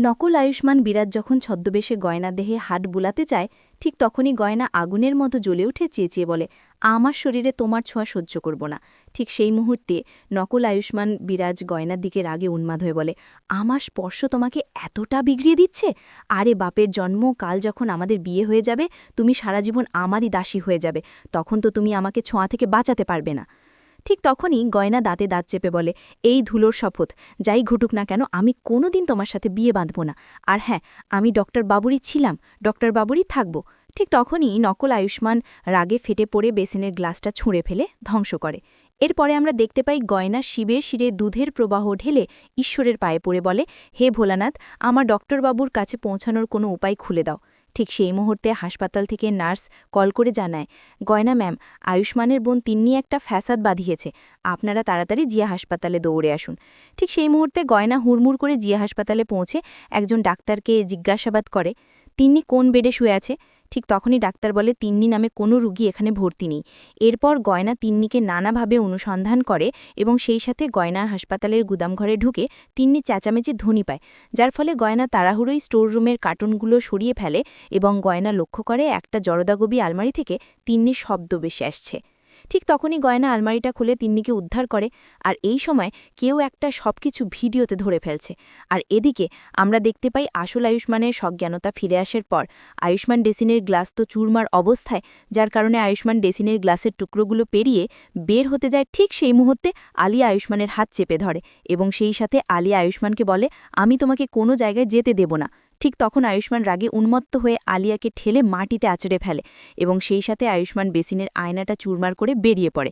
নকল আয়ুষ্মান বিরাট যখন ছদ্মবেশে গয়না দেহে হাট বুলাতে চায় ঠিক তখনই গয়না আগুনের মতো জ্বলে উঠে চেঁচিয়ে বলে, আমার শরীরে তোমার ছোঁয়া সহ্য করব না। ঠিক সেই মুহূর্তে নকল আয়ুষ্মান বিরাজ গয়নার দিকে রাগে উন্মাদ হয়ে বলে, আমার স্পর্শ তোমাকে এতটা বিগড়িয়ে দিচ্ছে? আরে বাপের জন্ম, কাল যখন আমাদের বিয়ে হয়ে যাবে তুমি সারা জীবন আমারই দাসী হয়ে যাবে, তখন তো তুমি আমাকে ছোঁয়া থেকে বাঁচাতে পারবে না। ঠিক তখনই গয়না দাঁতে দাঁত চেপে বলে, এই ধুলোর শপথ, যাই ঘটুক না কেন আমি কোনোদিন তোমার সাথে বিয়ে বাঁধব না। আর হ্যাঁ, আমি ডক্টর বাবুরই ছিলাম, ডক্টর বাবুরই থাকব। ঠিক তখনই নকল আয়ুষ্মান রাগে ফেটে পড়ে বেসিনের গ্লাসটা ছুঁড়ে ফেলে ধ্বংস করে। এরপরে আমরা দেখতে পাই গয়না শিবের শিরে দুধের প্রবাহ ঢেলে ঈশ্বরের পায়ে পড়ে বলে, হে ভোলানাথ, আমার ডক্টরবাবুর কাছে পৌঁছানোর কোনো উপায় খুলে দাও। ঠিক সেই মুহূর্তে হাসপাতাল থেকে নার্স কল করে জানায়, গয়না ম্যাম, আয়ুষ্মানের বোন তিন্নি একটা ফ্যাসাদ বাঁধিয়েছে, আপনারা তাড়াতাড়ি জিয়া হাসপাতালে দৌড়ে আসুন। ঠিক সেই মুহূর্তে গয়না হুড়মুড় করে জিয়া হাসপাতালে পৌঁছে একজন ডাক্তারকে জিজ্ঞাসাবাদ করে, তিন্নি কোন বেডে শুয়ে আছে? ঠিক তখনই ডাক্তার বলে, তিন্নি নামে কোনো রুগী এখানে ভর্তি নেই। এরপর গয়না তিন্নিকে নানাভাবে অনুসন্ধান করে এবং সেই সাথে গয়নার হাসপাতালের গুদামঘরে ঢুকে তিন্নি চেঁচামেচি ধ্বনি পায়, যার ফলে গয়না তাড়াহুড়োই স্টোর রুমের কার্টুনগুলো সরিয়ে ফেলে এবং গয়না লক্ষ্য করে একটা জরদাগবি আলমারি থেকে তিন্নির শব্দ বেশি আসছে। ঠিক তখনই গয়না আলমারিটা খুলে তিন্নিকে উদ্ধার করে, আর এই সময় কেউ একটা সবকিছু ভিডিওতে ধরে ফেলছে। আর এদিকে আমরা দেখতে পাই আসল আয়ুষ্মানের সজ্ঞানতা ফিরে আসার পর আয়ুষ্মান ডেসিনের গ্লাস তো চুরমার অবস্থায়, যার কারণে আয়ুষ্মান ডেসিনের গ্লাসের টুকরোগুলো পেরিয়ে বের হতে যায়। ঠিক সেই মুহূর্তে আলিয়া আয়ুষ্মানের হাত চেপে ধরে এবং সেই সাথে আলিয়া আয়ুষ্মানকে বলে, আমি তোমাকে কোনো জায়গায় যেতে দেব না। ঠিক তখন আয়ুষ্মান রাগে উন্মত্ত হয়ে আলিয়াকে ঠেলে মাটিতে আছড়ে ফেলে এবং সেই সাথে আয়ুষ্মান বেসিনের আয়নাটা চুরমার করে বেরিয়ে পড়ে।